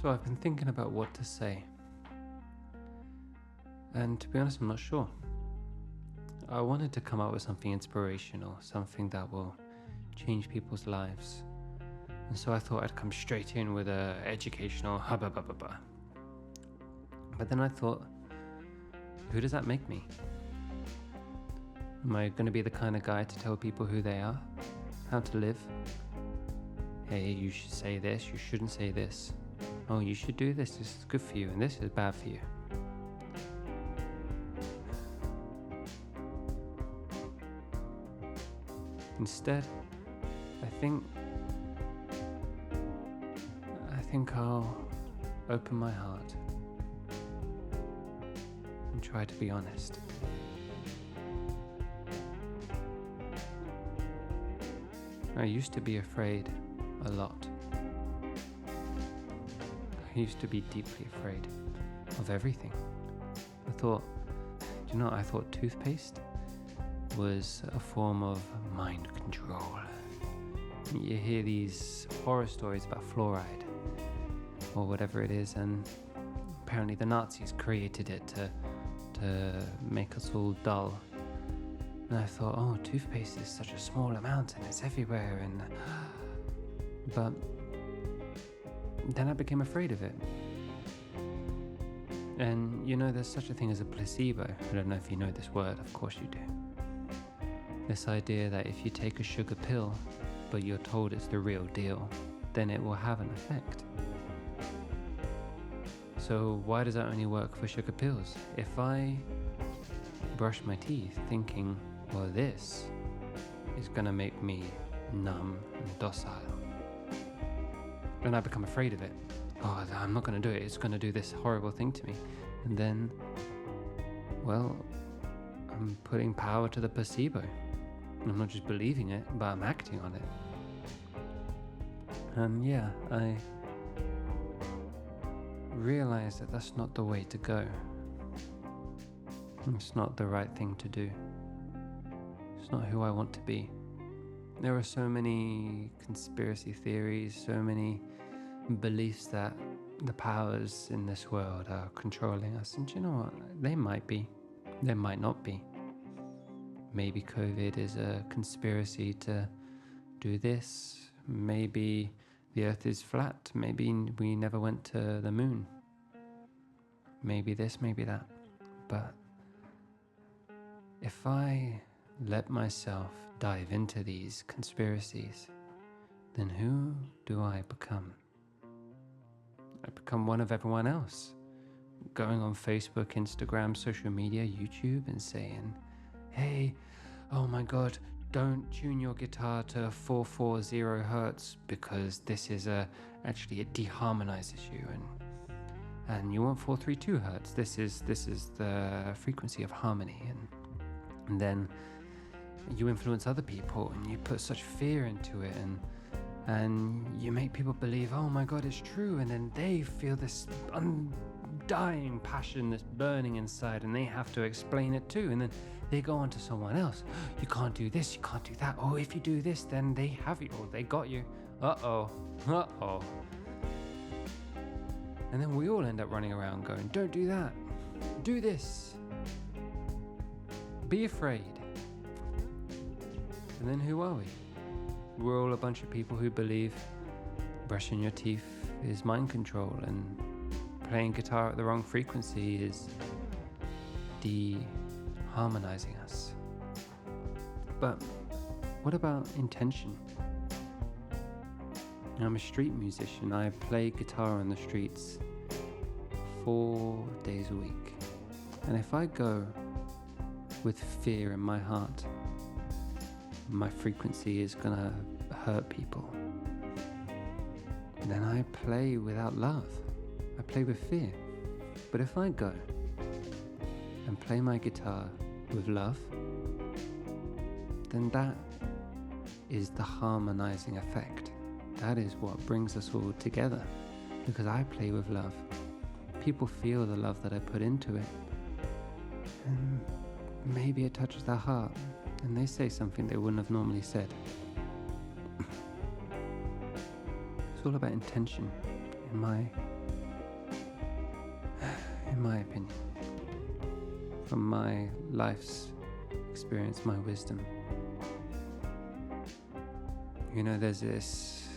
So I've been thinking about what to say. And to be honest, I'm not sure. I wanted to come up with something inspirational, something that will change people's lives. And so I thought I'd come straight in with a educational hubba. But then I thought, who does that make me? Am I going to be the kind of guy to tell people who they are? How to live? Hey, you should say this, you shouldn't say this. Oh, you should do this is good for you, and this is bad for you. Instead, I think I'll open my heart and try to be honest. I used to be afraid a lot. I used to be deeply afraid of everything. I thought toothpaste was a form of mind control. You hear these horror stories about fluoride or whatever it is, and apparently the Nazis created it to make us all dull. And I thought, oh, toothpaste is such a small amount and it's everywhere, but then I became afraid of it. And there's such a thing as a placebo. I don't know if you know this word, of course you do. This idea that if you take a sugar pill, but you're told it's the real deal, then it will have an effect. So why does that only work for sugar pills? If I brush my teeth thinking, well, this is gonna make me numb and docile, then I become afraid of it. Oh, I'm not gonna do it, it's gonna do this horrible thing to me. And then, well, I'm putting power to the placebo. I'm not just believing it, but I'm acting on it. And yeah, I realize that that's not the way to go. It's not the right thing to do. It's not who I want to be. There are so many conspiracy theories, so many beliefs that the powers in this world are controlling us. And you know what? They might be. They might not be. Maybe COVID is a conspiracy to do this. Maybe the earth is flat. Maybe we never went to the moon. Maybe this, maybe that. But if I let myself dive into these conspiracies, then who do I become? I become one of everyone else, going on Facebook, Instagram, social media, YouTube, and saying, hey, oh my God, don't tune your guitar to 440 hertz because this is actually it deharmonizes you, and you want 432 hertz. This is the frequency of harmony, and then you influence other people and you put such fear into it, and you make people believe, oh my God, it's true, and then they feel this undying passion that's burning inside, and they have to explain it too, and then they go on to someone else. You can't do this, you can't do that. Oh, if you do this, then they have you. Oh, they got you. Uh-oh. And then we all end up running around going, don't do that. Do this. Be afraid. And then who are we? We're all a bunch of people who believe brushing your teeth is mind control, and playing guitar at the wrong frequency is deharmonizing us. But what about intention? I'm a street musician. I play guitar on the streets 4 days a week. And if I go with fear in my heart, my frequency is gonna hurt people, then I play without love. I play with fear. But if I go and play my guitar with love, then that is the harmonizing effect. That is what brings us all together, because I play with love. People feel the love that I put into it, and maybe it touches their heart, and they say something they wouldn't have normally said. It's all about intention in my in my opinion, from my life's experience, my wisdom. You know, there's this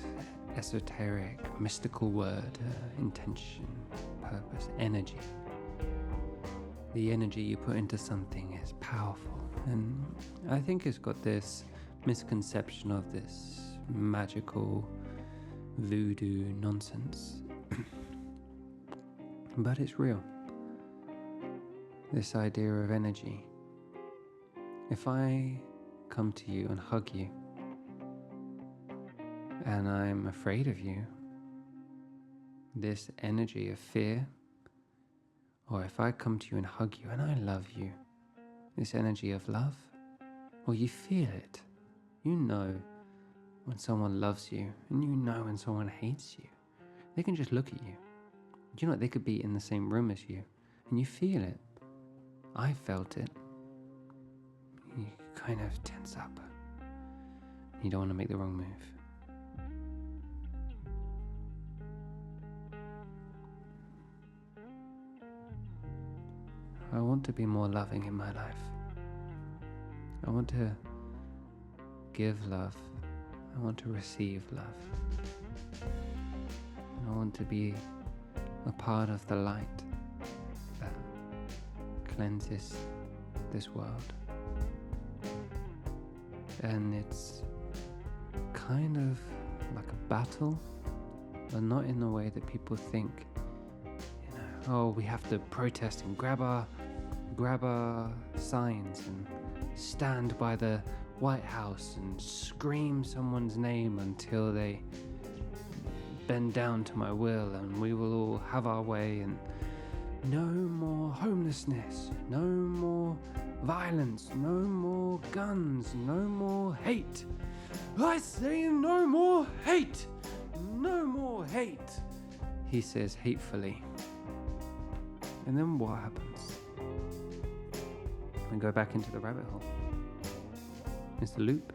esoteric, mystical word, intention, purpose, energy. The energy you put into something is powerful, and I think it's got this misconception of this magical voodoo nonsense. But it's real. This idea of energy. If I come to you and hug you, and I'm afraid of you, this energy of fear, or if I come to you and hug you and I love you, this energy of love, well, you feel it. You know when someone loves you, and you know when someone hates you. They can just look at you. Do you know what? They could be in the same room as you, and you feel it. I felt it. You kind of tense up. You don't want to make the wrong move. I want to be more loving in my life. I want to give love. I want to receive love. I want to be a part of the light that cleanses this world. And it's kind of like a battle, but not in the way that people think. You know, oh, we have to protest and grab our signs and stand by the White House and scream someone's name until they bend down to my will, and we will all have our way, and no more homelessness, no more violence, no more guns, no more hate. I say no more hate, no more hate, he says hatefully. And then what happens? I go back into the rabbit hole. It's the loop.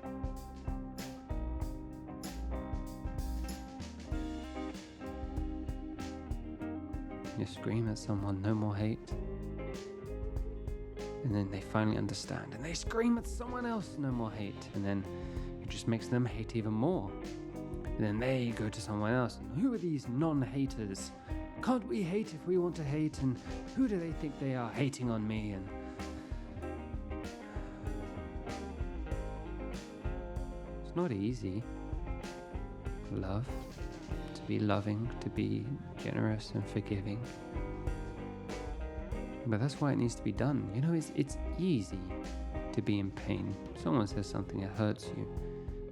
You scream at someone, no more hate. And then they finally understand, and they scream at someone else, no more hate. And then it just makes them hate even more. And then they go to someone else, and who are these non-haters? Can't we hate if we want to hate? And who do they think they are hating on me? And it's not easy. Love, to be loving, to be generous and forgiving. But that's why it needs to be done. You know, it's easy to be in pain. Someone says something that hurts you,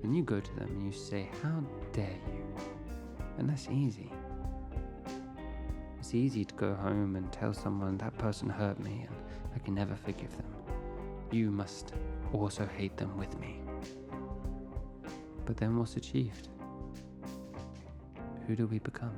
and you go to them and you say, how dare you? And that's easy. It's easy to go home and tell someone that person hurt me and I can never forgive them. You must also hate them with me. But then what's achieved? Who do we become?